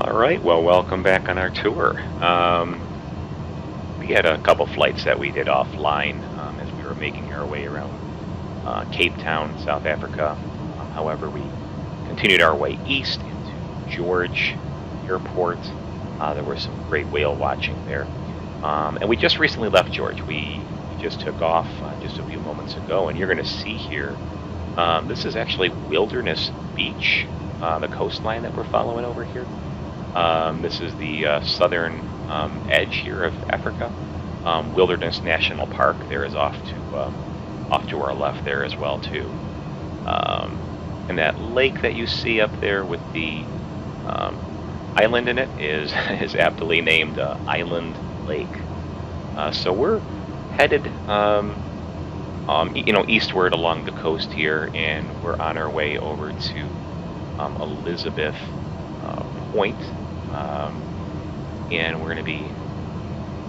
All right, well, welcome back on our tour. We had a couple flights that we did offline as we were making our way around Cape Town, South Africa. However, we continued our way east into George Airport. There was some great whale watching there. And we just recently left George. We just took off just a few moments ago, and you're going to see here, this is actually Wilderness Beach, the coastline that we're following over here. This is the southern edge here of Africa. Wilderness National Park there is off to our left there as well too. And that lake that you see up there with the island in it is is aptly named Island Lake. So we're headed eastward along the coast here, and we're on our way over to Elizabeth Point. And we're going to be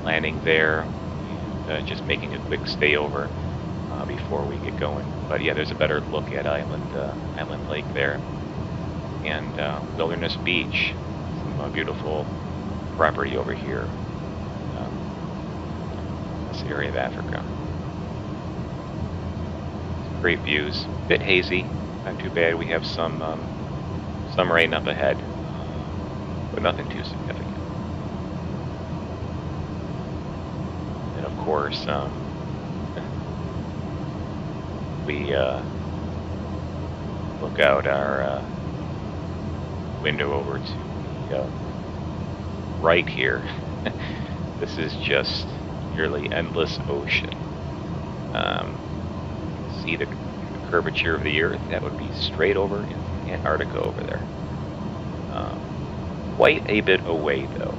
landing there, just making a quick stay over before we get going. But yeah, there's a better look at Island Lake there, and Wilderness Beach, some beautiful property over here, this area of Africa. Some great views, a bit hazy, not too bad. We have some rain up ahead, but nothing too significant. And of course, we look out our window over to the right here. This is just nearly endless ocean. See the curvature of the Earth? That would be straight over into Antarctica over there. Quite a bit away, though.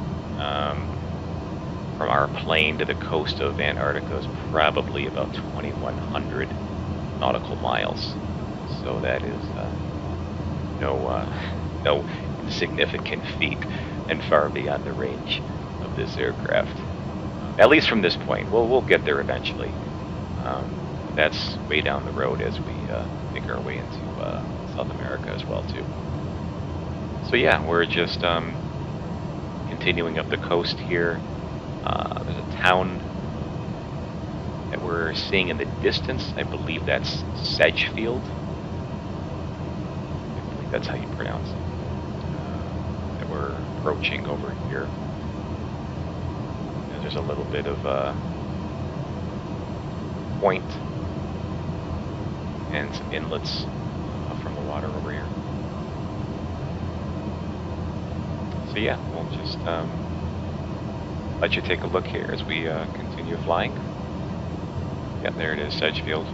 From our plane to the coast of Antarctica is probably about 2,100 nautical miles. So that is no significant feat, and far beyond the range of this aircraft. At least from this point. We'll get there eventually. That's way down the road as we make our way into South America as well too. So yeah, we're just continuing up the coast here. There's a town that we're seeing in the distance. I believe that's Sedgefield. I believe that's how you pronounce it. That we're approaching over here. And there's a little bit of a point and some inlets from the water over here. So yeah, we'll just let you take a look here as we continue flying. Yep, there it is, Sedgefield.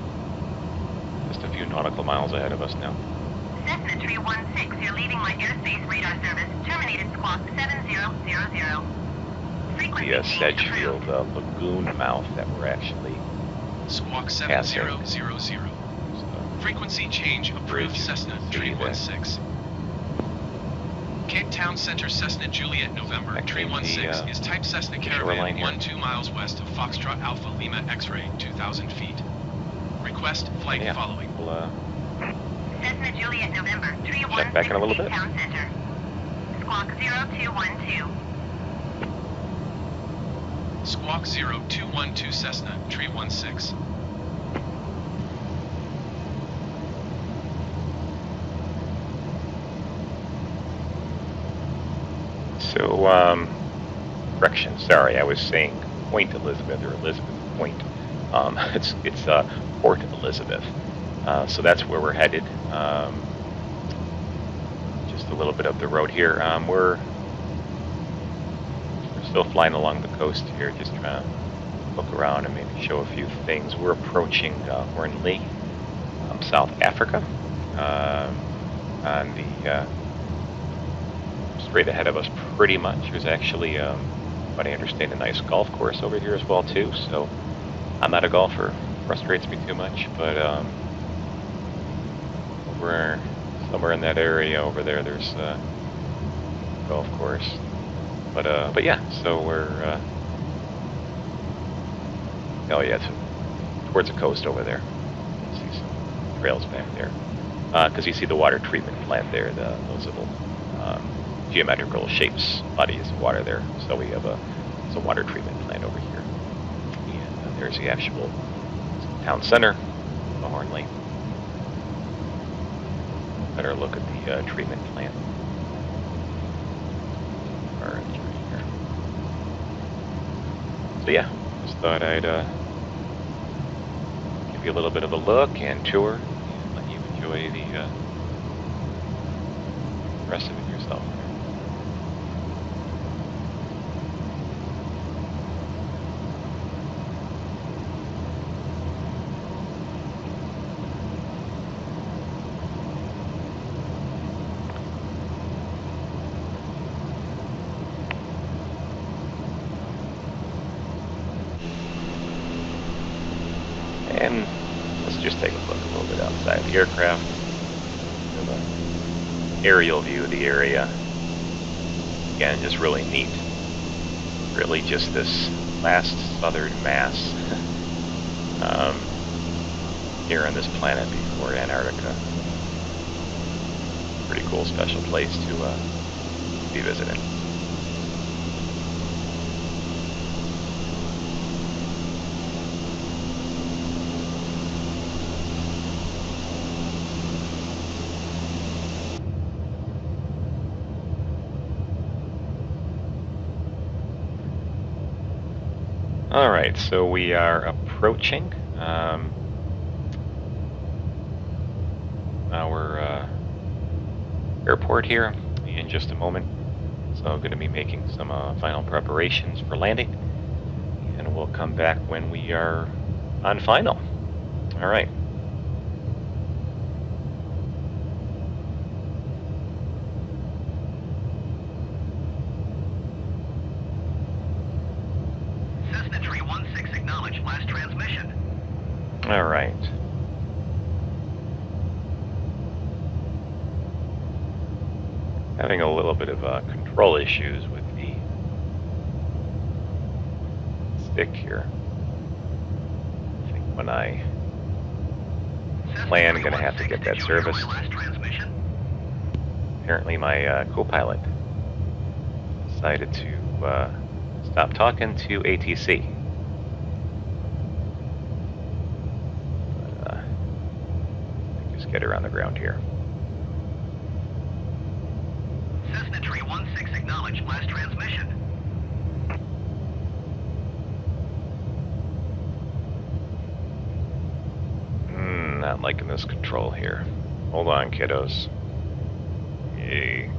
Just a few nautical miles ahead of us now. Cessna 316, you're leaving my airspace radar service. Terminated squawk 7000. Frequency The Sedgefield lagoon mouth that we're actually Squawk 7000. Frequency change approved. Cessna 316. Cape Town Center Cessna Juliet November 316 is type Cessna Caravan 12 miles west of Foxtrot Alpha Lima X-ray 2,000 feet. Request flight following. We'll, Cessna Juliet November 316 check back in a little Cape bit. Town Center. Squawk 0212. Squawk 0212 Cessna 316. So, correction, sorry, I was saying Point Elizabeth or Elizabeth Point. It's Port Elizabeth. So that's where we're headed. Just a little bit up the road here. We're still flying along the coast here, just trying to look around and maybe show a few things. We're approaching Hornlee, South Africa, on the straight ahead of us pretty much. There's actually, what I understand, a nice golf course over here as well too. So I'm not a golfer, frustrates me too much, but we're somewhere in that area over there. There's a golf course, but yeah. So we're oh yeah, it's towards the coast over there. You see some trails back there, because you see the water treatment plant there, those little geometrical shapes, bodies of water there. So we have a water treatment plant over here. And there's the actual town center, the Hornlee. Better look at the treatment plant. So yeah, just thought I'd give you a little bit of a look and tour, and let you enjoy the rest of it yourself. And let's just take a look a little bit outside the aircraft. Have an aerial view of the area. Again, just really neat. Really just this last southern mass here on this planet before Antarctica. Pretty cool special place to be visiting. Alright, so we are approaching our airport here in just a moment. So I'm going to be making some final preparations for landing, and we'll come back when we are on final. Alright. Last transmission. All right. Having a little bit of control issues with the stick here. I think when I land, I'm going to have to get that serviced. Apparently my co-pilot decided to stop talking to ATC. Get her on the ground here. Cessna 316 acknowledged. Last transmission. Not liking this control here. Hold on, kiddos. Yay.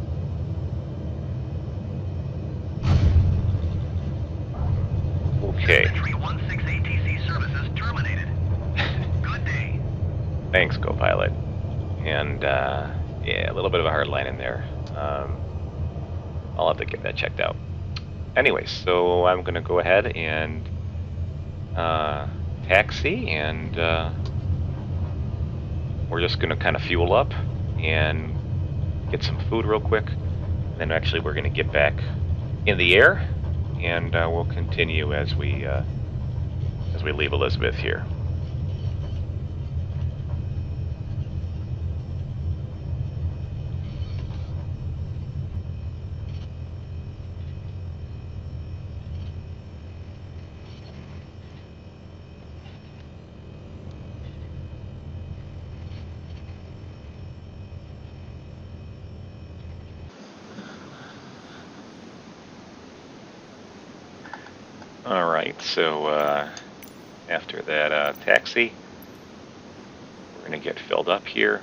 Okay. Cessna 316 ATC services terminated. Good day. Thanks, co-pilot. And, yeah, a little bit of a hard line in there. I'll have to get that checked out. Anyway, so I'm going to go ahead and taxi, and we're just going to kind of fuel up and get some food real quick. And then actually we're going to get back in the air, and we'll continue as we leave Elizabeth here. Alright, so after that taxi, we're going to get filled up here.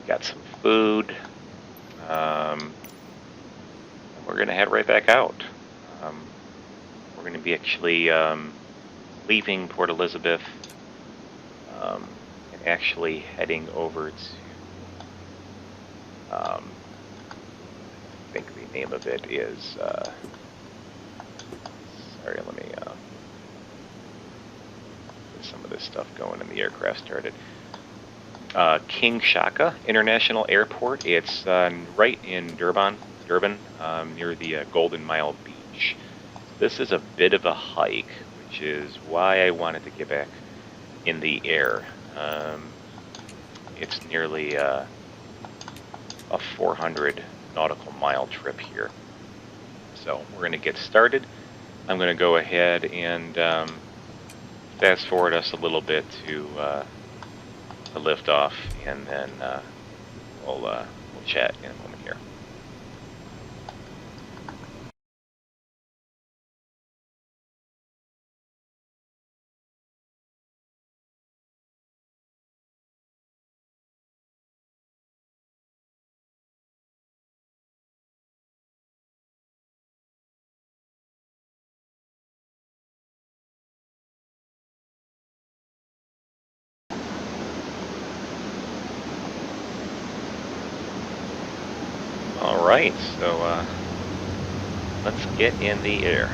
Got some food. We're going to head right back out. We're going to be actually leaving Port Elizabeth and actually heading over to, I think the name of it is, sorry, let me get some of this stuff going and the aircraft started. King Shaka International Airport. It's right in Durban, near the Golden Mile Beach. This is a bit of a hike, which is why I wanted to get back in the air. It's nearly a 400 nautical mile trip here. So we're going to get started. I'm going to go ahead and fast forward us a little bit to lift off, and then we'll chat in a moment here. All right, so let's get in the air.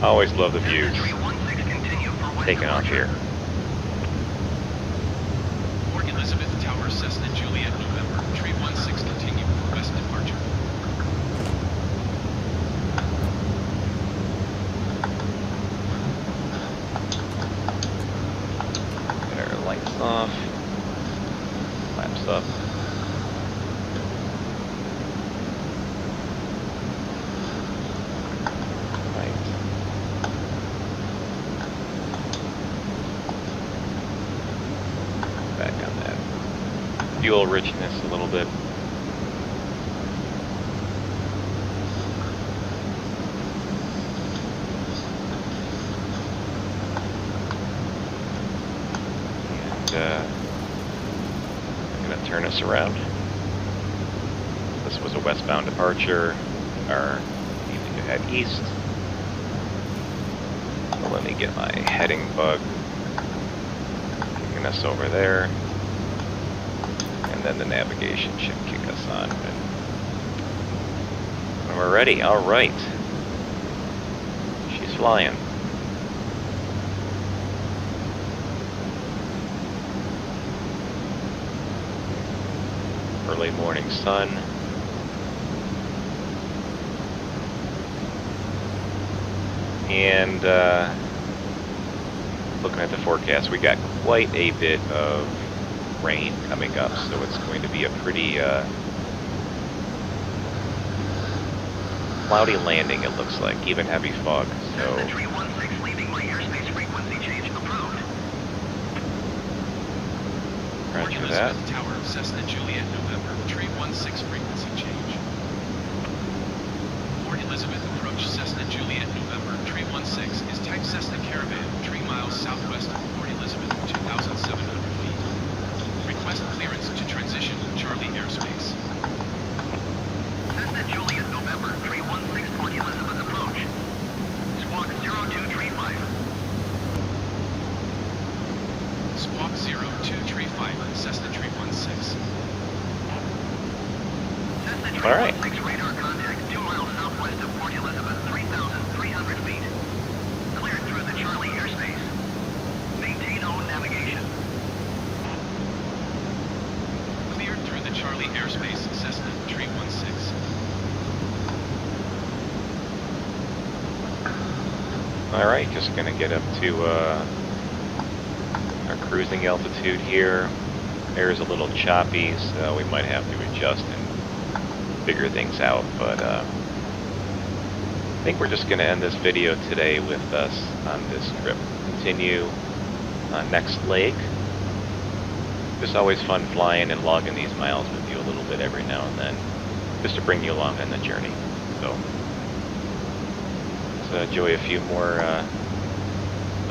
Always love the views. Taking off here. Port Elizabeth Tower, Cessna Juliet, November. Tree 16 continue for west departure. Get our lights off. Flaps up. Fuel richness a little bit. And I'm going to turn us around. This was a westbound departure. We are needing to head east. So let me get my heading bug. Taking us over there. And then the navigation should kick us on. And we're ready. All right. She's flying. Early morning sun. And looking at the forecast, we got quite a bit of rain coming up, so it's going to be a pretty cloudy landing, it looks like, even heavy fog. So roger that. Tower, Cessna Juliet, November. Tree 16 frequency change. Port Elizabeth approach, Cessna Juliet, November. Tree 16 is type Cessna Caravan, 3 miles southwest of Port Elizabeth, 2,700 feet. Request clearance to transition Charlie airspace. Cessna Juliet, November, 316 Port Elizabeth approach. Squawk 0235. Squawk 0235, Cessna 316. Cessna All right. 316 radar contact 2 miles southwest of Port Elizabeth, 3,300 feet. Cleared through the Charlie airspace. Maintain own navigation. Cleared through the Charlie airspace, Cessna 316. All right, just gonna get up to our cruising altitude here. Air's a little choppy, so we might have to adjust and figure things out, but I think we're just gonna end this video today with us on this trip. Continue next leg. It's always fun flying and logging these miles with you a little bit every now and then, just to bring you along on the journey. So let's enjoy a few more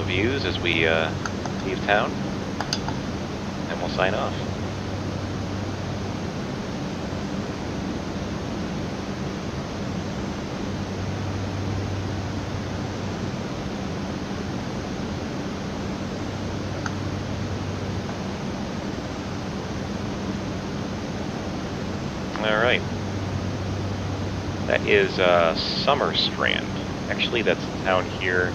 views as we leave town, and we'll sign off. Alright. That is Summerstrand. Actually, that's a town here,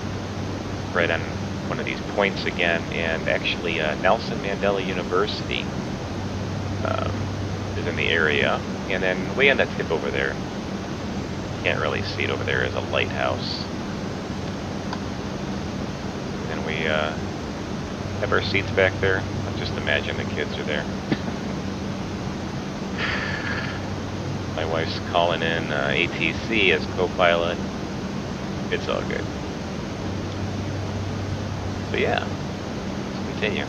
right on one of these points again, and actually Nelson Mandela University is in the area. And then way on that tip over there, can't really see it over there, is a lighthouse. And we have our seats back there. I just imagine the kids are there. My wife's calling in ATC as co-pilot. It's all good. So yeah, let's continue.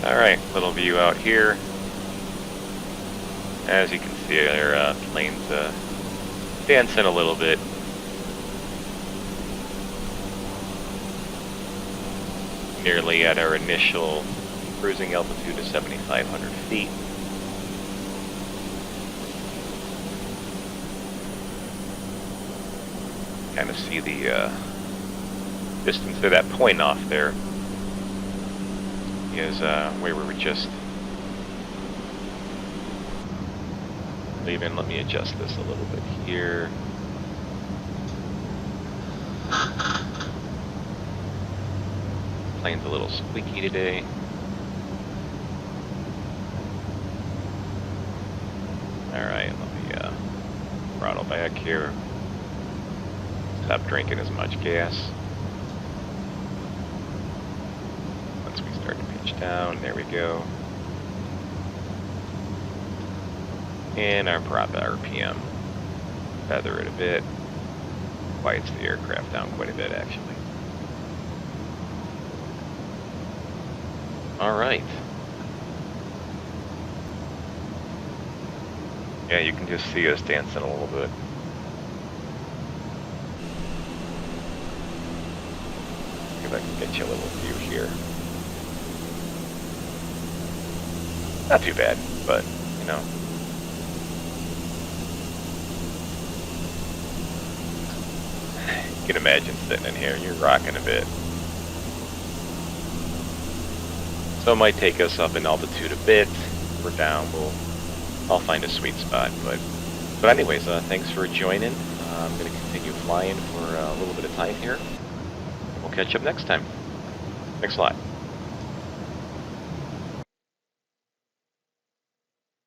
Alright, little view out here. As you can see, our plane's dancing a little bit. Nearly at our initial cruising altitude of 7,500 feet. Kind of see the distance to that point off there is where we were just leaving. Let me adjust this a little bit here. Plane's a little squeaky today. Alright, let me throttle back here. Stop drinking as much gas. Once we start to pitch down, there we go. And our prop RPM. Feather it a bit. Quiets the aircraft down quite a bit, actually. Alright. Yeah, you can just see us dancing a little bit. See if I can get you a little view here. Not too bad, but, you know. You can imagine sitting in here, you're rocking a bit. So it might take us up in altitude a bit. We're down, I'll find a sweet spot. But anyways, thanks for joining. I'm going to continue flying for a little bit of time here. We'll catch up next time. Thanks a lot.